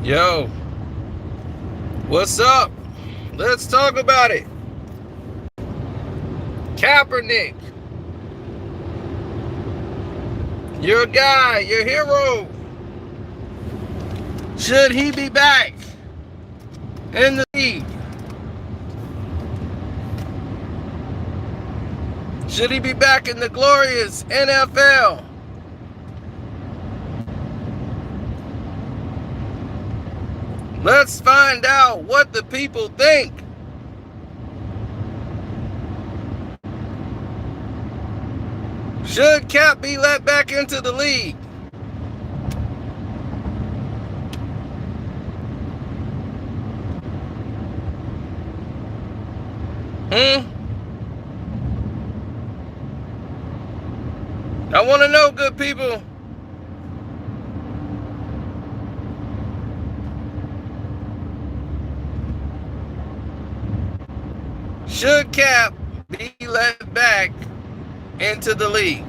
Yo, what's up? Let's talk about it. Kaepernick, your guy, your hero. Should he be back in the league? Should he be back in the glorious NFL? Let's find out what the people think. Should Cap be let back into the league? I want to know, good people. Should Cap be let back into the league?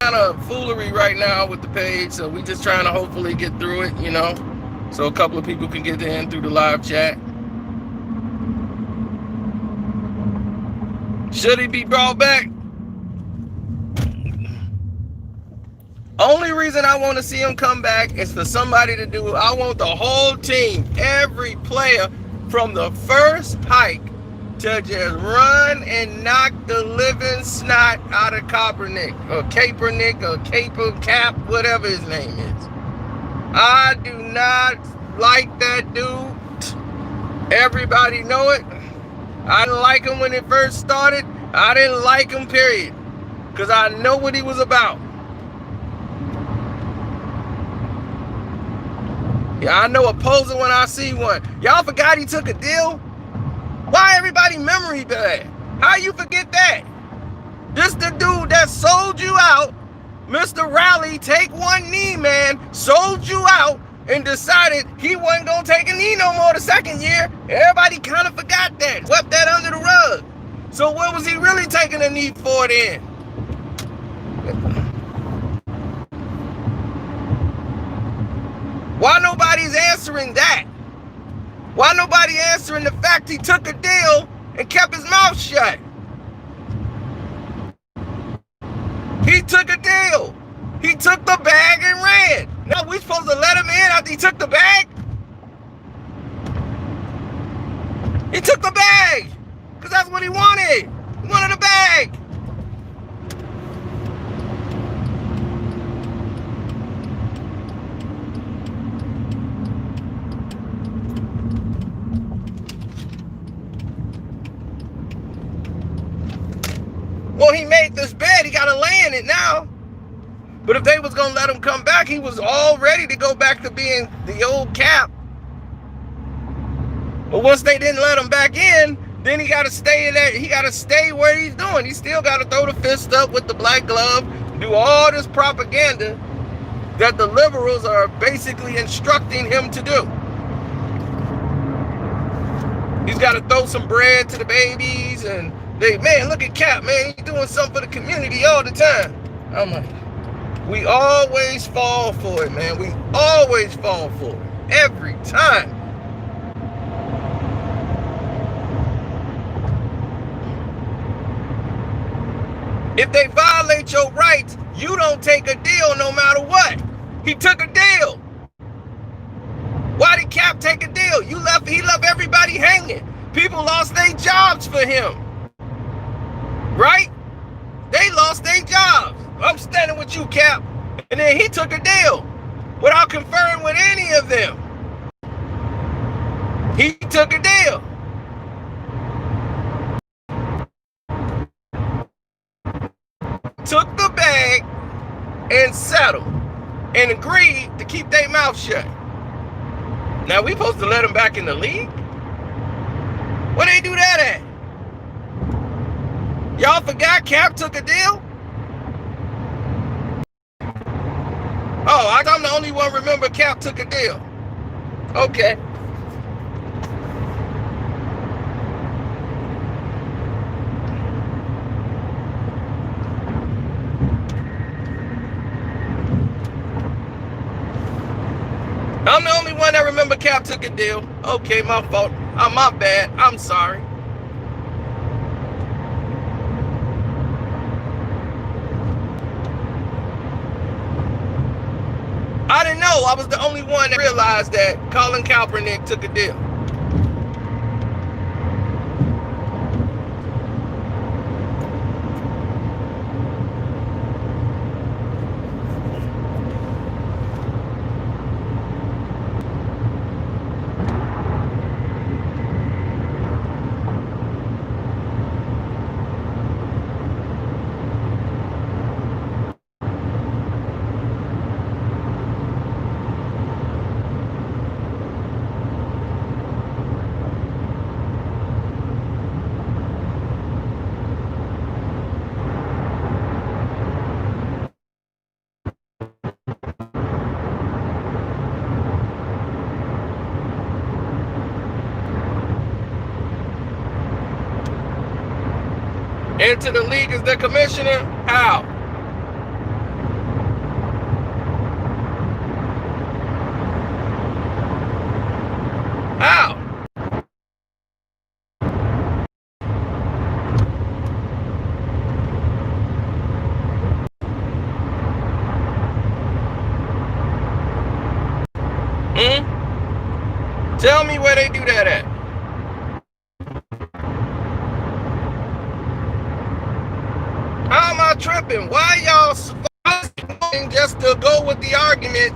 Kind of foolery right now with the page, so we just trying to hopefully get through it, so a couple of people can get in through the live chat. Should he be brought back? Only reason I want to see him come back is for somebody to do it. I want the whole team, every player from the first hike to just run and knock the living snot out of Kaepernick or Cap, whatever his name is. I do not like that dude. Everybody know it. I didn't like him when it first started. I didn't like him, period. Because I know what he was about. Yeah, I know a poser when I see one. Y'all forgot he took a deal? Why everybody memory bad? How you forget that? This the dude that sold you out, Mr. Rally, take one knee, man, sold you out and decided he wasn't going to take a knee no more the second year. Everybody kind of forgot that, swept that under the rug. So what was he really taking a knee for then? Why nobody's answering that? Why nobody answering the fact he took a deal and kept his mouth shut? He took a deal. He took the bag and ran. Now we supposed to let him in after he took the bag? He took the bag because that's what he wanted. He wanted a bag. Well, he made this bed. He got to lay in it now. But if they was going to let him come back, he was all ready to go back to being the old Cap. But once they didn't let him back in, then he got to stay in there. He got to stay where he's doing. He still got to throw the fist up with the black glove, do all this propaganda that the liberals are basically instructing him to do. He's got to throw some bread to the babies and man, look at Cap, man. He's doing something for the community all the time. I'm like, we always fall for it, man. We always fall for it. Every time. If they violate your rights, you don't take a deal no matter what. He took a deal. Why did Cap take a deal? He left everybody hanging. People lost their jobs for him. Right? They lost their jobs. I'm standing with you, Cap. And then he took a deal without conferring with any of them. He took a deal. Took the bag and settled and agreed to keep their mouth shut. Now we supposed to let them back in the league? Where they do that at? Y'all forgot Cap took a deal? Oh, I'm the only one remember Cap took a deal. Okay. I'm the only one that remember Cap took a deal. Okay, my fault. My bad. I'm sorry. I didn't know. I was the only one that realized that Colin Kaepernick took a deal. Into the league as the commissioner? How? How? Tell me where they do that at. How am I tripping? Why y'all just to go with the argument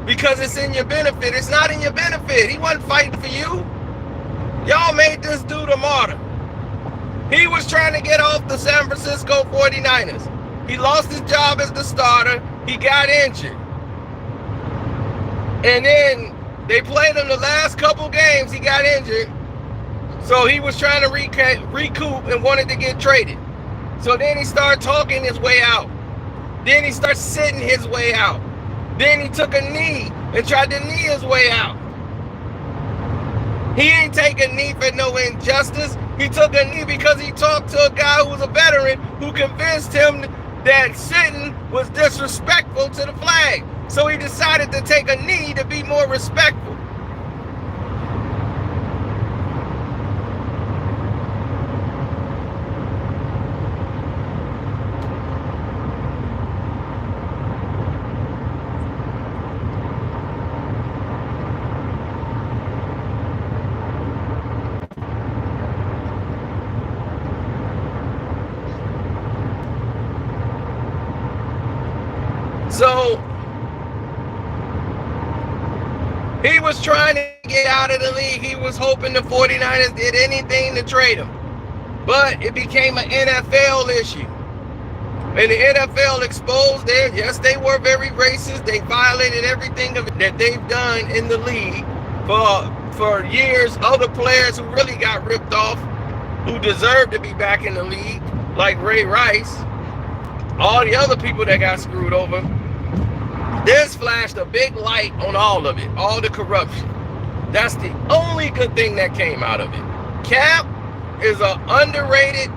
because it's in your benefit? It's not in your benefit. He wasn't fighting for you. Y'all made this dude a martyr. He was trying to get off the San Francisco 49ers. He lost his job as the starter. He got injured. And then they played him the last couple games. He got injured. So he was trying to recoup and wanted to get traded. So then he started talking his way out. Then he started sitting his way out. Then he took a knee and tried to knee his way out. He ain't take a knee for no injustice. He took a knee because he talked to a guy who was a veteran who convinced him that sitting was disrespectful to the flag. So he decided to take a knee to be more respectful. So he was trying to get out of the league. He was hoping the 49ers did anything to trade him. But it became an NFL issue. And the NFL exposed it. Yes, they were very racist. They violated everything that they've done in the league for years. Other players who really got ripped off, who deserved to be back in the league, like Ray Rice, all the other people that got screwed over. This flashed a big light on all of it, all the corruption. That's the only good thing that came out of it. Cap is an overrated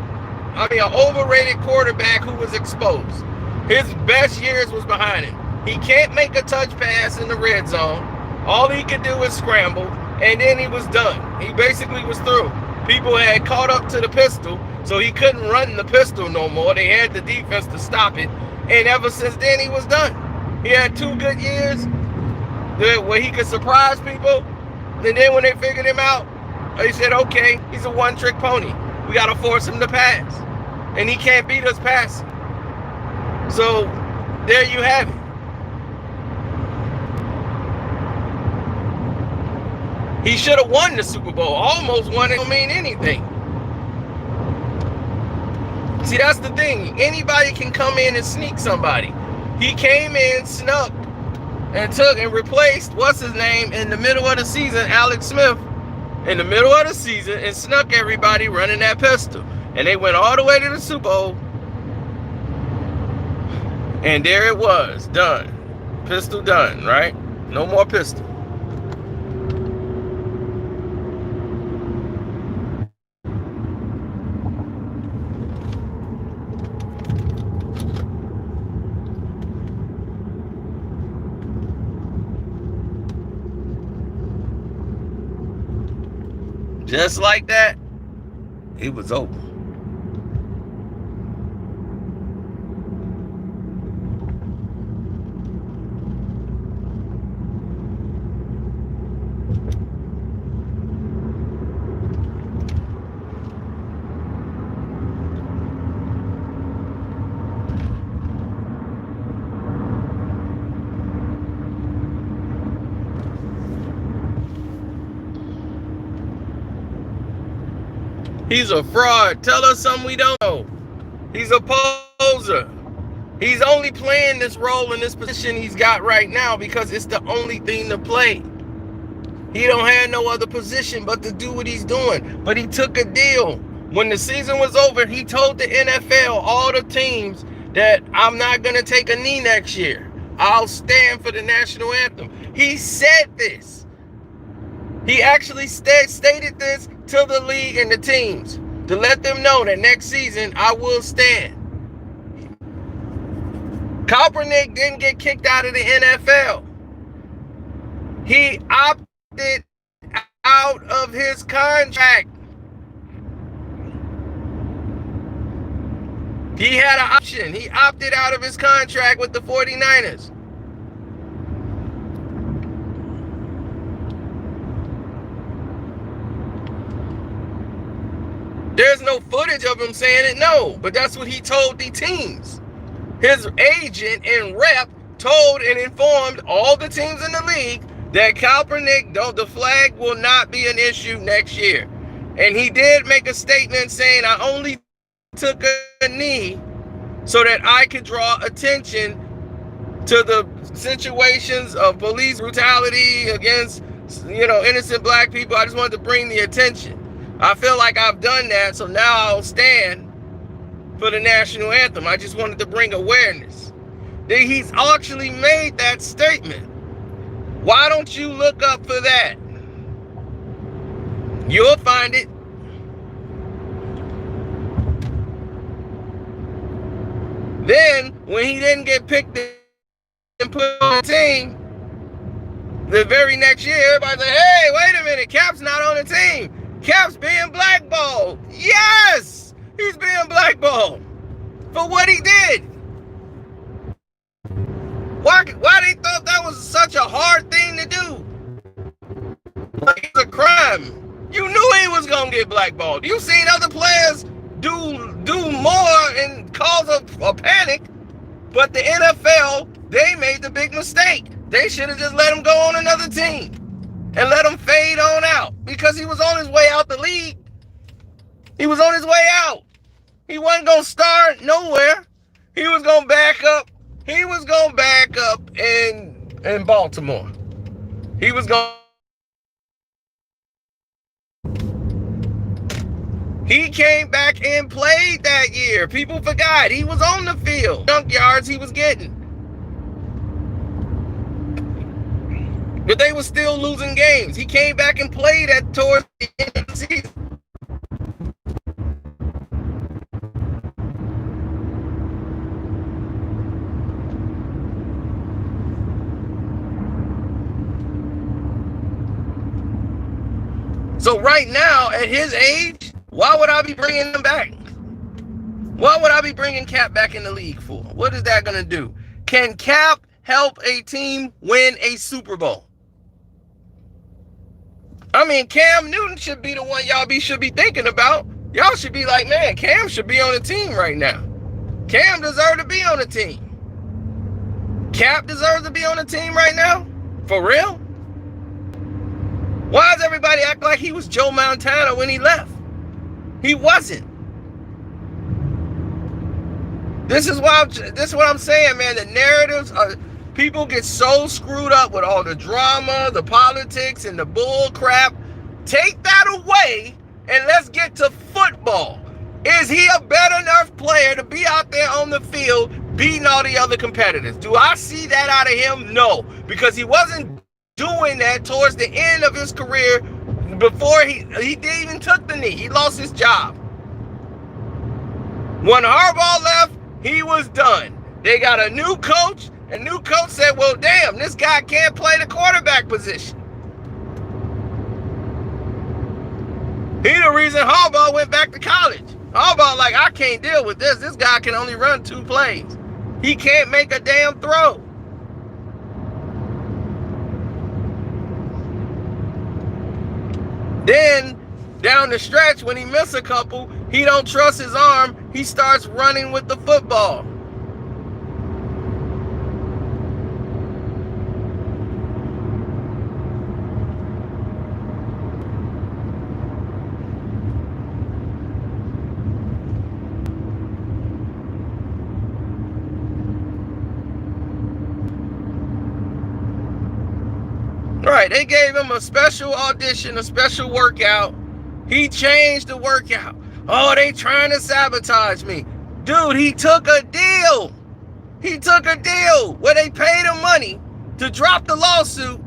quarterback who was exposed. His best years was behind him. He can't make a touch pass in the red zone. All he could do is scramble, and then he was done. He basically was through. People had caught up to the pistol, so he couldn't run the pistol no more. They had the defense to stop it, and ever since then, he was done. He had 2 good years where he could surprise people, and then when they figured him out, they said, okay, he's a one-trick pony. We got to force him to pass, and he can't beat us passing. So there you have it. He should have won the Super Bowl. Almost won it. Don't mean anything. See, that's the thing. Anybody can come in and sneak somebody. He came in, snuck, and took and replaced, what's his name, in the middle of the season, Alex Smith, in the middle of the season, and snuck everybody running that pistol. And they went all the way to the Super Bowl. And there it was, done. Pistol done, right? No more pistol. Just like that, it was over. He's a fraud. Tell us something we don't know. He's a poser. He's only playing this role in this position he's got right now because it's the only thing to play. He don't have no other position but to do what he's doing. But he took a deal. When the season was over, he told the NFL, all the teams, that I'm not going to take a knee next year. I'll stand for the national anthem. He said this. He actually stated this to the league and the teams to let them know that next season I will stand. Kaepernick didn't get kicked out of the NFL. He opted out of his contract. He had an option. He opted out of his contract with the 49ers. There's no footage of him saying it, no, but that's what he told the teams. His agent and rep told and informed all the teams in the league that Kaepernick, the flag will not be an issue next year. And he did make a statement saying, I only took a knee so that I could draw attention to the situations of police brutality against, innocent black people. I just wanted to bring the attention. I feel like I've done that, so now I'll stand for the national anthem. I just wanted to bring awareness. He's actually made that statement. Why don't you look up for that? You'll find it. Then, when he didn't get picked and put on the team, the very next year, everybody said, hey, wait a minute, Cap's not on the team. Cap's being blackballed. Yes, he's being blackballed for what he did. Why they thought that was such a hard thing to do? Like it's a crime. You knew he was gonna get blackballed. You seen other players do more and cause a panic, but the NFL, they made the big mistake. They should have just let him go on another team and let him fade on out because he was on his way out the league. He was on his way out. He wasn't going to start nowhere. He was going to back up. He was going to back up in Baltimore. He was going. He came back and played that year. People forgot. He was on the field. Dunk yards he was getting. But they were still losing games. He came back and played towards the end of the season. So right now, at his age, why would I be bringing him back? What would I be bringing Cap back in the league for? What is that going to do? Can Cap help a team win a Super Bowl? I mean, Cam Newton should be the one y'all should be thinking about. Y'all should be like, man, Cam should be on the team right now. Cam deserves to be on the team. Cap deserves to be on the team right now? For real? Why does everybody act like he was Joe Montana when he left? He wasn't. This is what I'm saying, man. The narratives are... People get so screwed up with all the drama, the politics, and the bull crap. Take that away, and let's get to football. Is he a better enough player to be out there on the field beating all the other competitors? Do I see that out of him? No, because he wasn't doing that towards the end of his career before he even took the knee. He lost his job. When Harbaugh left, he was done. They got a new coach, and new coach said, well, damn, this guy can't play the quarterback position. He the reason Harbaugh went back to college. Harbaugh like, I can't deal with this. This guy can only run 2 plays. He can't make a damn throw. Then, down the stretch, when he missed a couple, he don't trust his arm. He starts running with the football. Right, they gave him a special audition, a special workout. He changed the workout. Oh, they trying to sabotage me. Dude, he took a deal. He took a deal where they paid him money to drop the lawsuit.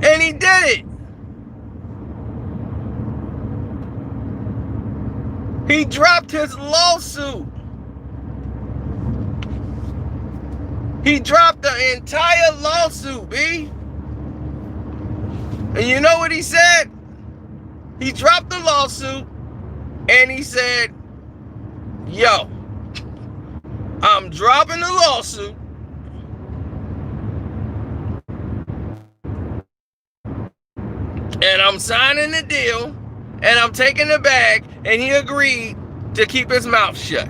And he did it. He dropped his lawsuit. He dropped the entire lawsuit, B. And you know what he said? He dropped the lawsuit and he said, yo, I'm dropping the lawsuit. And I'm signing the deal and I'm taking the bag, and he agreed to keep his mouth shut.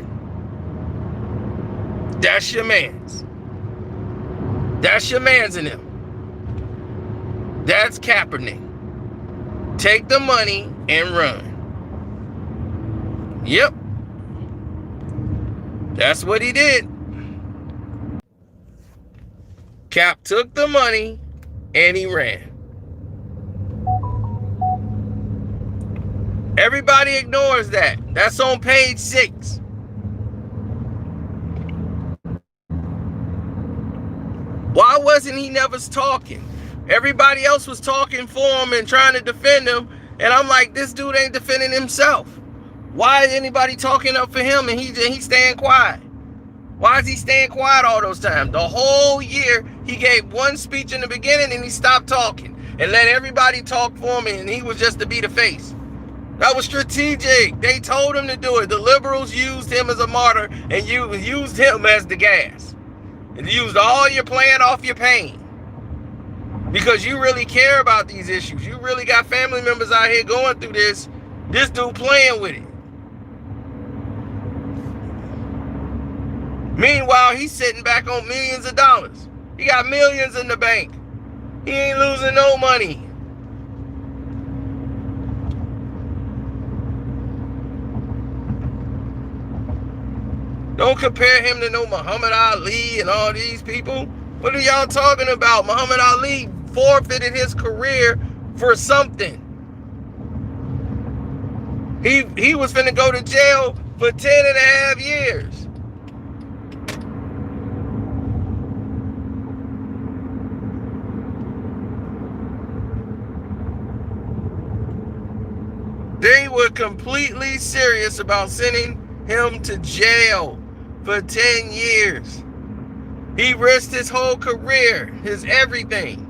That's your man's. That's your man's in him. That's Kaepernick. Take the money and run. Yep. That's what he did. Cap took the money and he ran. Everybody ignores that. That's on page 6. Why wasn't he never talking? Everybody else was talking for him and trying to defend him. And I'm like, this dude ain't defending himself. Why is anybody talking up for him and he's staying quiet? Why is he staying quiet all those times? The whole year, he gave one speech in the beginning and he stopped talking and let everybody talk for him, and he was just to be the face. That was strategic. They told him to do it. The liberals used him as a martyr and used him as the gas. And used all your playing off your pain. Because you really care about these issues. You really got family members out here going through this. This dude playing with it. Meanwhile, he's sitting back on millions of dollars. He got millions in the bank. He ain't losing no money. Don't compare him to no Muhammad Ali and all these people. What are y'all talking about? Muhammad Ali forfeited his career for something. He was finna go to jail for 10.5 years. They were completely serious about sending him to jail for 10 years. He risked his whole career, his everything.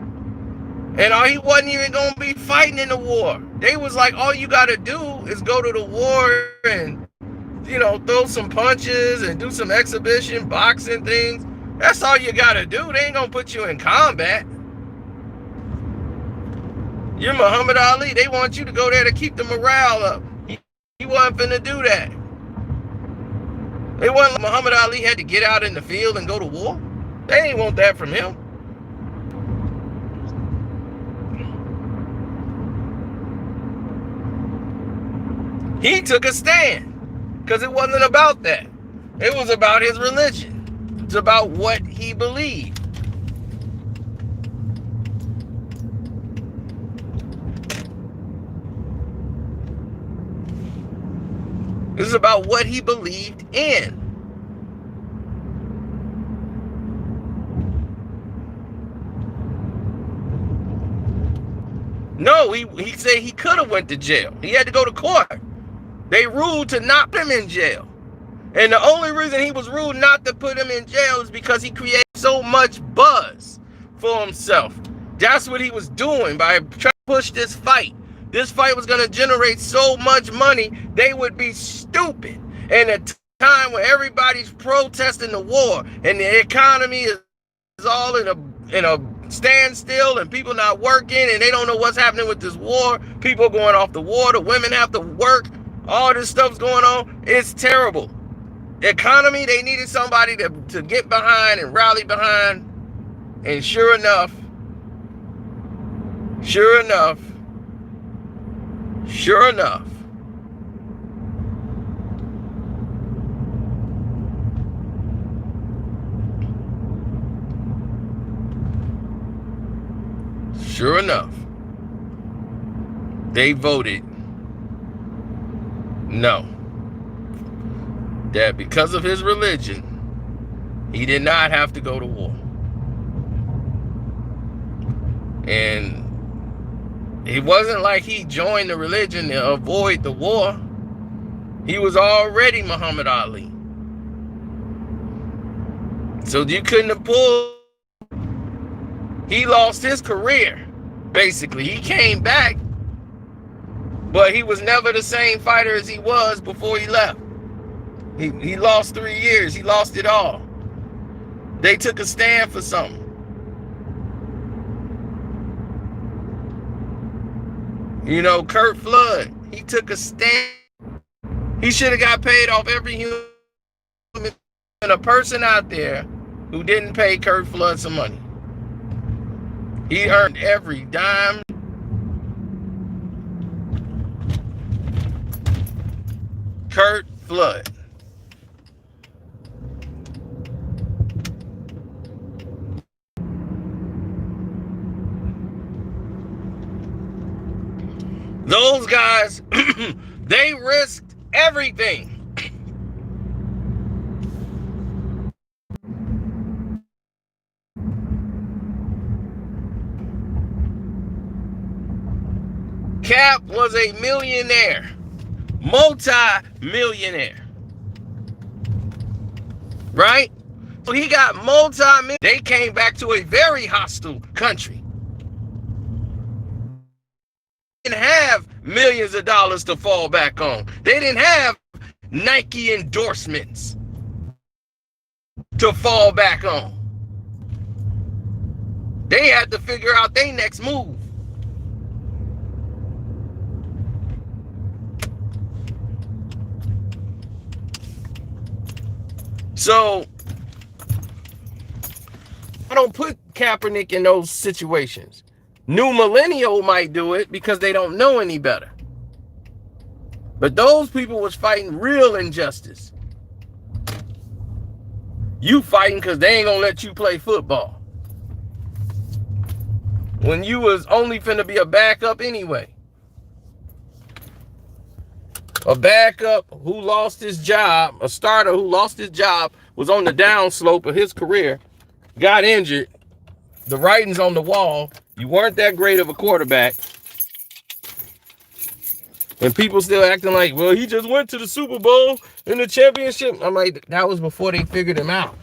And he wasn't even going to be fighting in the war. They was like, all you got to do is go to the war and, throw some punches and do some exhibition boxing things. That's all you got to do. They ain't going to put you in combat. You're Muhammad Ali. They want you to go there to keep the morale up. He wasn't finna do that. They wasn't like Muhammad Ali had to get out in the field and go to war. They ain't want that from him. He took a stand because it wasn't about that. It was about his religion. It's about what he believed. This is about what he believed in. No, he said he could have went to jail. He had to go to court. They ruled to not put him in jail. And the only reason he was ruled not to put him in jail is because he created so much buzz for himself. That's what he was doing by trying to push this fight. This fight was going to generate so much money, they would be stupid. And at a time when everybody's protesting the war and the economy is all in a standstill and people not working and they don't know what's happening with this war, people going off the war, the women have to work, all this stuff's going on. It's terrible. Economy, they needed somebody to get behind and rally behind. And sure enough, they voted no. That because of his religion, he did not have to go to war. And it wasn't like he joined the religion to avoid the war. He was already Muhammad Ali. So you couldn't have pulled. He lost his career, basically. He came back, but he was never the same fighter as he was before he left. He lost 3 years. He lost it all. They took a stand for something. You know, Kurt Flood, he took a stand. He should have got paid off every human and a person out there who didn't pay Kurt Flood some money. He earned every dime. Kurt Flood. Those guys, they risked everything. Cap was a millionaire, multi-millionaire, right? So he got multi-millionaire. They came back to a very hostile country. They didn't have millions of dollars to fall back on. They didn't have Nike endorsements to fall back on. They had to figure out their next move. So I don't put Kaepernick in those situations. New millennial might do it because they don't know any better. But those people was fighting real injustice. You fighting because they ain't gonna let you play football. When you was only finna be a backup anyway. A backup who lost his job, a starter who lost his job, was on the downslope of his career, got injured. The writing's on the wall. You weren't that great of a quarterback. And people still acting like, well, he just went to the Super Bowl and the championship. I'm like, that was before they figured him out.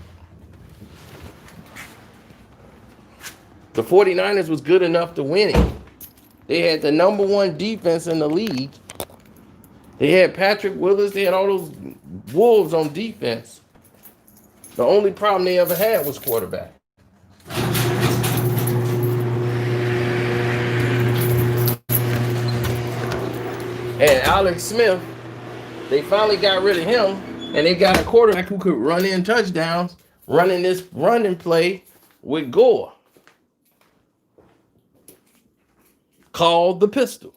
The 49ers was good enough to win it. They had the #1 defense in the league. They had Patrick Willis. They had all those wolves on defense. The only problem they ever had was quarterback. And Alex Smith, they finally got rid of him, and they got a quarterback who could run in touchdowns, running this running play with Gore, called the pistol.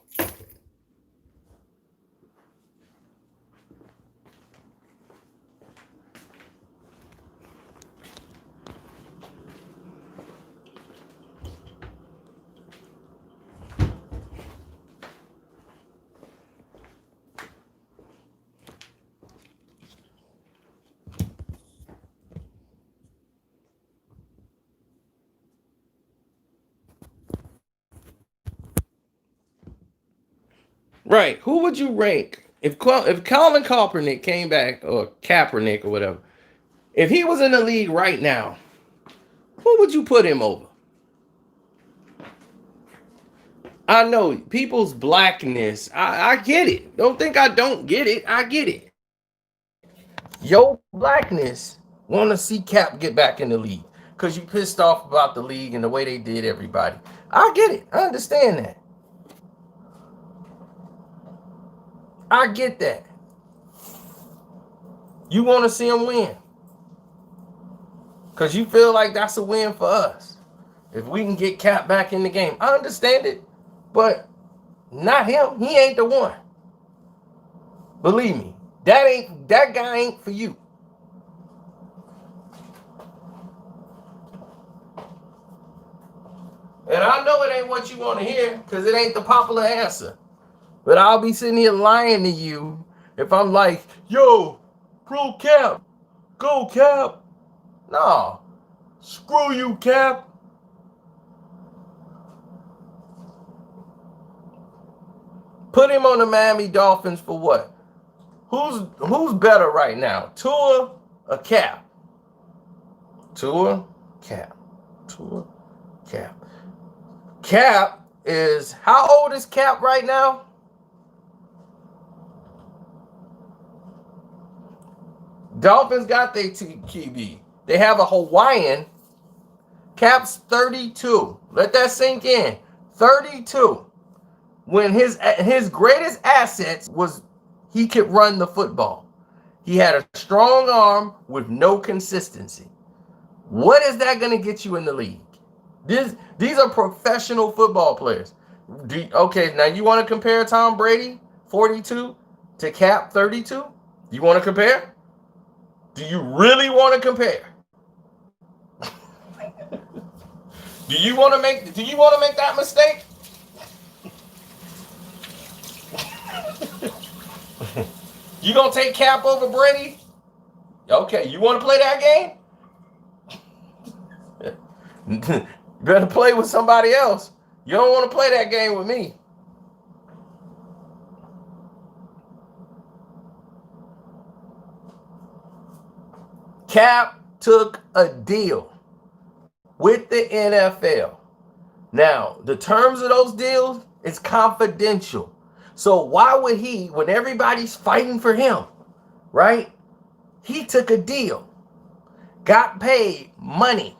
Right. Who would you rank if Colin Kaepernick came back, or Kaepernick or whatever? If he was in the league right now, who would you put him over? I know people's blackness. I get it. Don't think I don't get it. I get it. Your blackness want to see Cap get back in the league because you pissed off about the league and the way they did everybody. I get it. I understand that. I get that. You want to see him win because you feel like that's a win for us. If we can get Cap back in the game, I understand it, but not him. He ain't the one. Believe me, that guy ain't for you. And I know it ain't what you want to hear because it ain't the popular answer. But I'll be sitting here lying to you if I'm like, yo, pro Cap, go Cap. No, screw you, Cap. Put him on the Miami Dolphins for what? Who's better right now? Tua or Cap? Tua, Cap. Tua, Cap. Cap is, how old is Cap right now? Dolphins got their QB. They have a Hawaiian. Cap's 32. Let that sink in. 32. When his greatest assets was he could run the football. He had a strong arm with no consistency. What is that going to get you in the league? These are professional football players. Okay, now you want to compare Tom Brady, 42, to Cap, 32? You want to compare? Do you really want to compare? Do you want to make that mistake? You gonna take Cap over Brady? Okay, you want to play that game? Better play with somebody else. You don't want to play that game with me. Cap took a deal with the NFL. Now, the terms of those deals is confidential. So why would he, when everybody's fighting for him, right? He took a deal, got paid money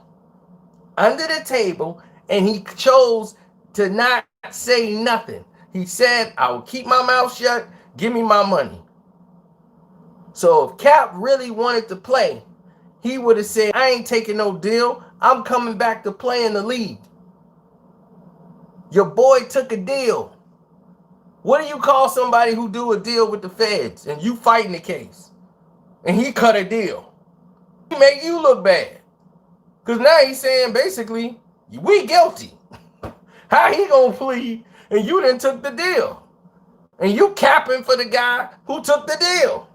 under the table, and he chose to not say nothing. He said, I will keep my mouth shut, give me my money. So if Cap really wanted to play, he would have said, I ain't taking no deal. I'm coming back to play in the league. Your boy took a deal. What do you call somebody who do a deal with the feds and you fighting the case? And he cut a deal. He make you look bad. Because now he's saying basically, we guilty. How he gonna plead and you done took the deal? And you capping for the guy who took the deal.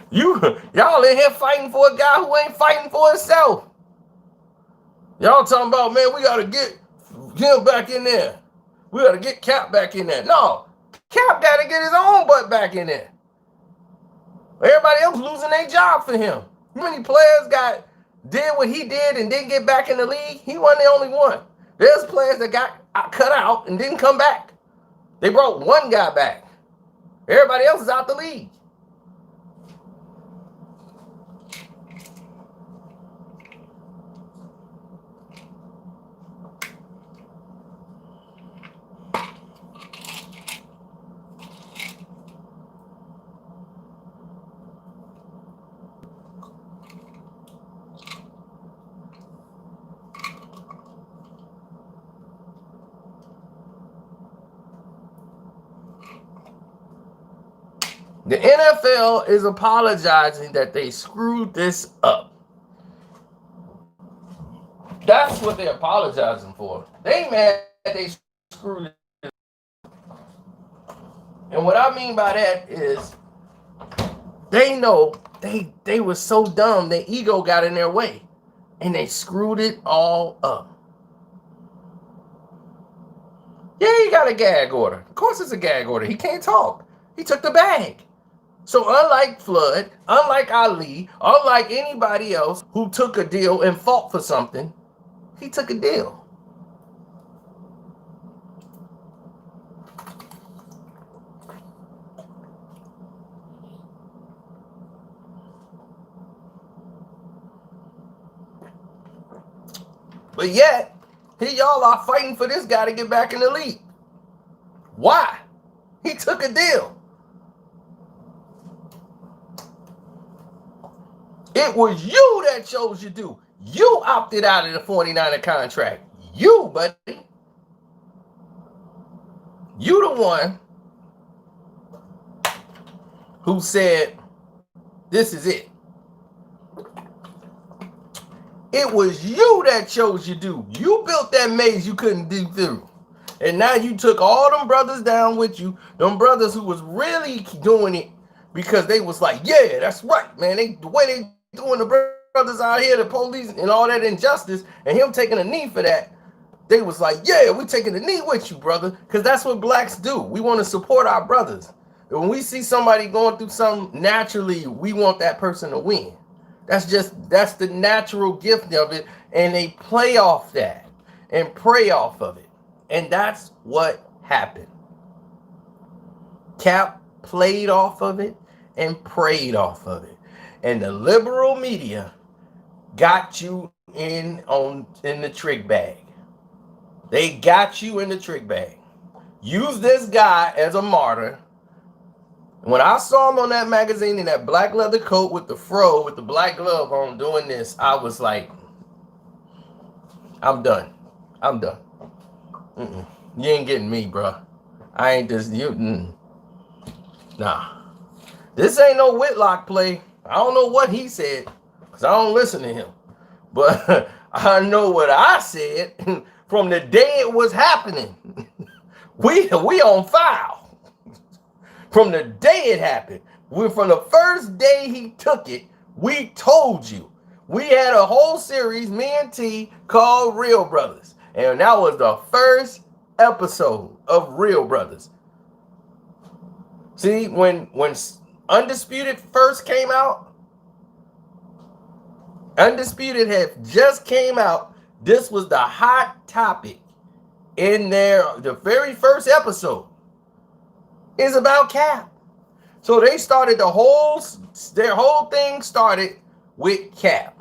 Y'all in here fighting for a guy who ain't fighting for himself. Y'all talking about, man, we gotta get him back in there. We gotta get Cap back in there. No, Cap gotta get his own butt back in there. Everybody else losing their job for him. How many players did what he did and didn't get back in the league? He wasn't the only one. There's players that got cut out and didn't come back. They brought one guy back. Everybody else is out the league. The NFL is apologizing that they screwed this up. That's what they're apologizing for. They mad that they screwed it up. And what I mean by that is they know they were so dumb, their ego got in their way. And they screwed it all up. Yeah, he got a gag order. Of course it's a gag order. He can't talk. He took the bag. So unlike Flood, unlike Ali, unlike anybody else who took a deal and fought for something, he took a deal. But yet, here y'all are fighting for this guy to get back in the league. Why? He took a deal. It was you that chose to do. You opted out of the 49er contract. You, buddy. You the one who said, this is it. It was you that chose to do. You built that maze you couldn't do through. And now you took all them brothers down with you. Them brothers who was really doing it because they was like, yeah, that's right, man. The way they doing the brothers out here, the police and all that injustice, and him taking a knee for that, they was like, yeah, we taking a knee with you, brother. Because that's what blacks do. We want to support our brothers. And when we see somebody going through something, naturally, we want that person to win. That's the natural gift of it. And they play off that and pray off of it. And that's what happened. Cap played off of it and prayed off of it. And the liberal media got you in the trick bag. They got you in the trick bag. Use this guy as a martyr. When I saw him on that magazine in that black leather coat with the fro, with the black glove on doing this, I was like, I'm done. You ain't getting me, bro. I ain't just, nah. This ain't no Whitlock play. I don't know what he said, because I don't listen to him. But I know what I said from the day it was happening. We on file. From the day it happened. From the first day he took it, we told you. We had a whole series, me and T, called Real Brothers. And that was the first episode of Real Brothers. See, when Undisputed first came out, Undisputed had just came out. This was the hot topic in the very first episode is about Cap. So they started their whole thing started with Cap.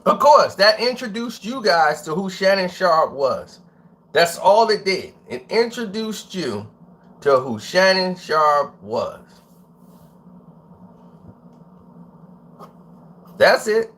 Of course, that introduced you guys to who Shannon Sharpe was. That's all it did. It introduced you to who Shannon Sharpe was. That's it.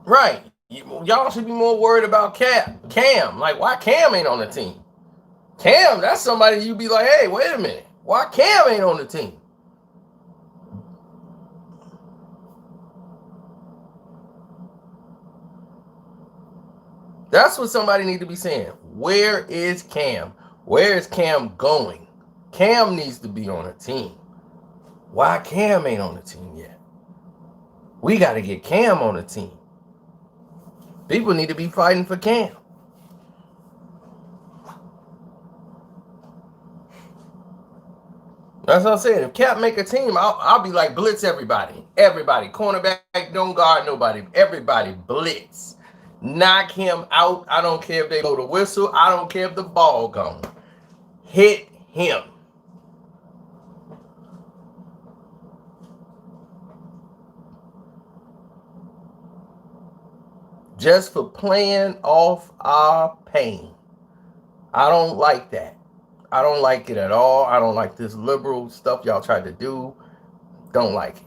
Right. Y'all should be more worried about Cam. Like, why Cam ain't on the team? Cam, that's somebody you be like, hey, wait a minute. Why Cam ain't on the team? That's what somebody need to be saying. Where is Cam? Where is Cam going? Cam needs to be on a team. Why Cam ain't on the team yet? We got to get Cam on the team. People need to be fighting for Cam. That's what I'm saying. If Cap make a team, I'll be like, blitz everybody. Everybody. Cornerback, don't guard nobody. Everybody, blitz. Knock him out. I don't care if they blow the whistle. I don't care if the ball gone. Hit him. Just for playing off our pain. I don't like that. I don't like it at all. I don't like this liberal stuff y'all tried to do. Don't like it.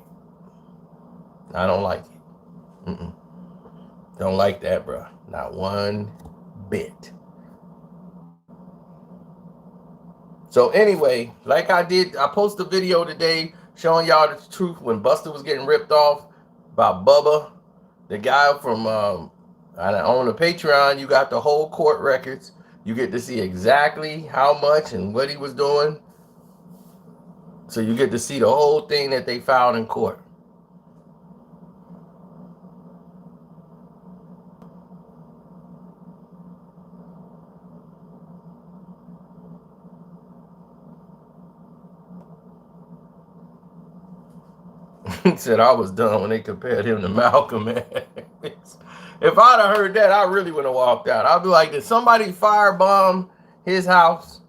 I don't like it. Don't like that, bro. Not one bit. So anyway, like I posted a video today showing y'all the truth when Buster was getting ripped off by Bubba, the guy from on the Patreon. You got the whole court records. You get to see exactly how much and what he was doing. So you get to see the whole thing that they filed in court. He said I was done when they compared him to Malcolm X. If I'd have heard that, I really would have walked out. I'd be like, did somebody firebomb his house?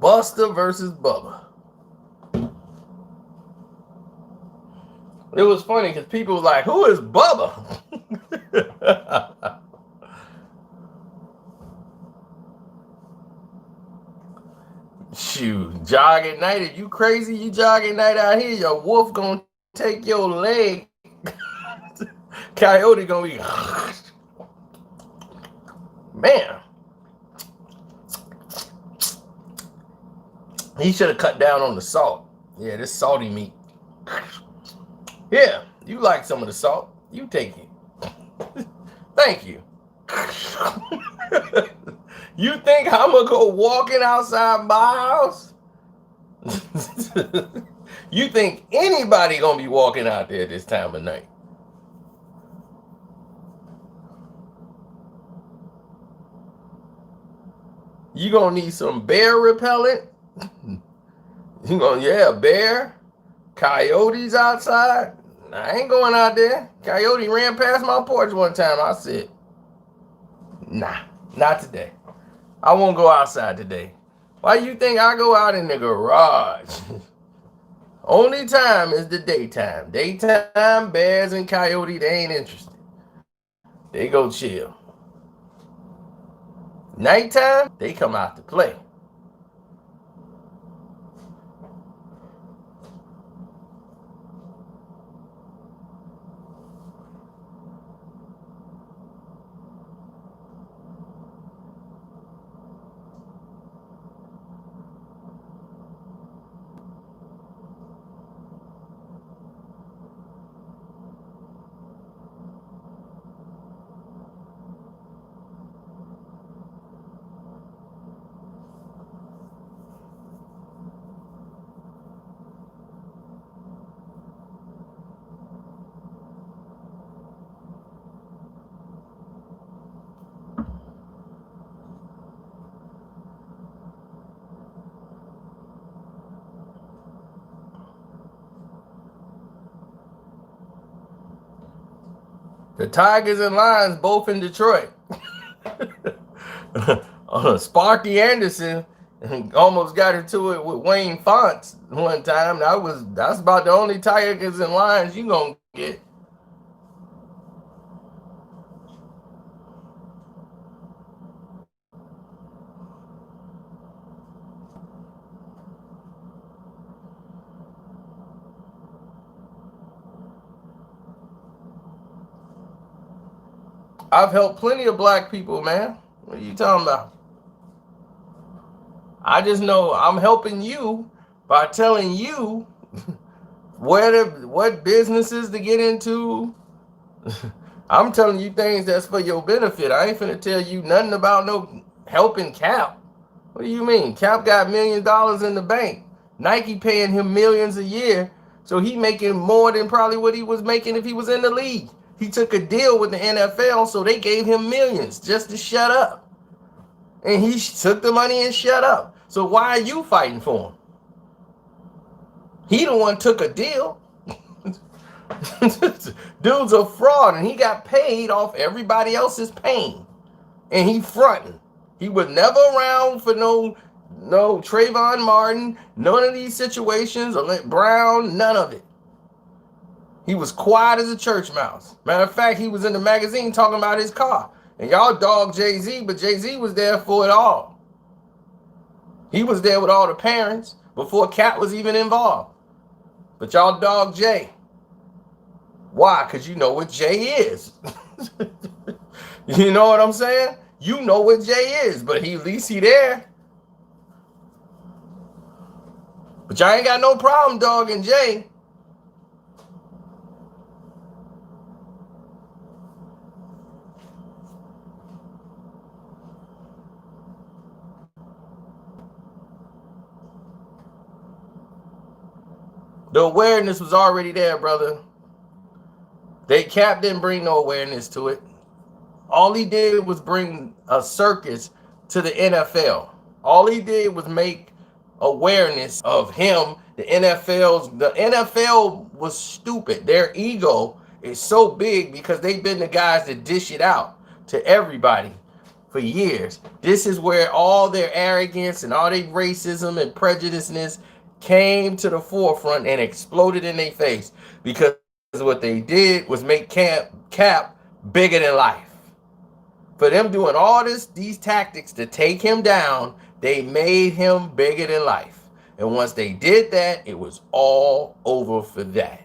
Buster versus Bubba. It was funny because people were like, who is Bubba? Shoot, jog at night. If you crazy, you jog at night out here, your wolf gonna take your leg. Coyote gonna be, man. He should have cut down on the salt. Yeah, this salty meat. Yeah, you like some of the salt. You take it. Thank you. You think I'm gonna go walking outside my house? You think anybody gonna be walking out there this time of night? You gonna need some bear repellent? You gonna, bear, coyotes outside? I ain't going out there. Coyote ran past my porch one time. I said, nah, not today. I won't go outside today. Why you think I go out in the garage? Only time is the daytime. Daytime, bears and coyote, they ain't interested. They go chill. Nighttime, they come out to play. The Tigers and Lions both in Detroit. Sparky Anderson almost got into it with Wayne Fonts one time. That's about the only Tigers and Lions you gonna get. I've helped plenty of black people, man. What are you talking about? I just know I'm helping you by telling you what businesses to get into. I'm telling you things that's for your benefit. I ain't finna tell you nothing about no helping Cap. What do you mean? Cap got $1 million in the bank. Nike paying him millions a year, so he making more than probably what he was making if he was in the league. He took a deal with the NFL, so they gave him millions just to shut up. And he took the money and shut up. So why are you fighting for him? He the one took a deal. Dude's a fraud, and he got paid off everybody else's pain. And he fronting. He was never around for no Trayvon Martin, none of these situations, or Brown, none of it. He was quiet as a church mouse. Matter of fact, he was in the magazine talking about his car. And y'all dog Jay-Z, but Jay-Z was there for it all. He was there with all the parents before Cat was even involved. But y'all dog Jay. Why? Because you know what Jay is. You know what I'm saying? You know what Jay is, but at least he there. But y'all ain't got no problem dogging Jay. The awareness was already there, brother. Cap didn't bring no awareness to it. All he did was bring a circus to the NFL. All he did was make awareness of him. The NFL was stupid. Their ego is so big because they've been the guys that dish it out to everybody for years. This is where all their arrogance and all their racism and prejudiceness came to the forefront and exploded in their face, because what they did was make Cap bigger than life. For them doing all these tactics to take him down, they made him bigger than life. And once they did that, it was all over for that.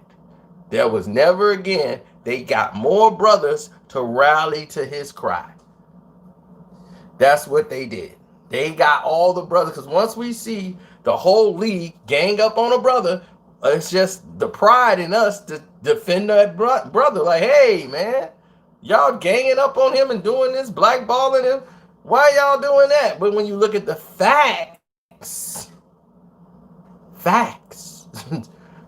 There was never again, they got more brothers to rally to his cry. That's what they did. They got all the brothers, because once we see the whole league gang up on a brother, it's just the pride in us to defend that brother. Like, hey, man, y'all ganging up on him and doing this, blackballing him. Why y'all doing that? But when you look at the facts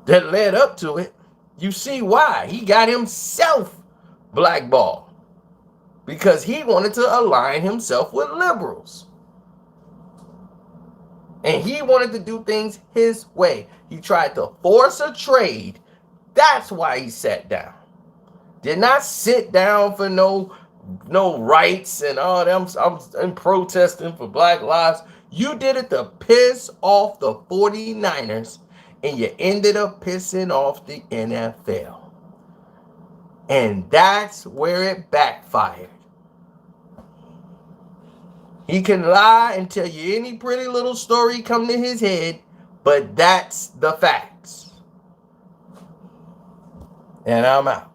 that led up to it, you see why. He got himself blackballed because he wanted to align himself with liberals. And he wanted to do things his way. He tried to force a trade. That's why he sat down. Did not sit down for no rights and all them. I'm protesting for Black Lives. You did it to piss off the 49ers, and you ended up pissing off the NFL. And that's where it backfired. He can lie and tell you any pretty little story come to his head, but that's the facts. And I'm out.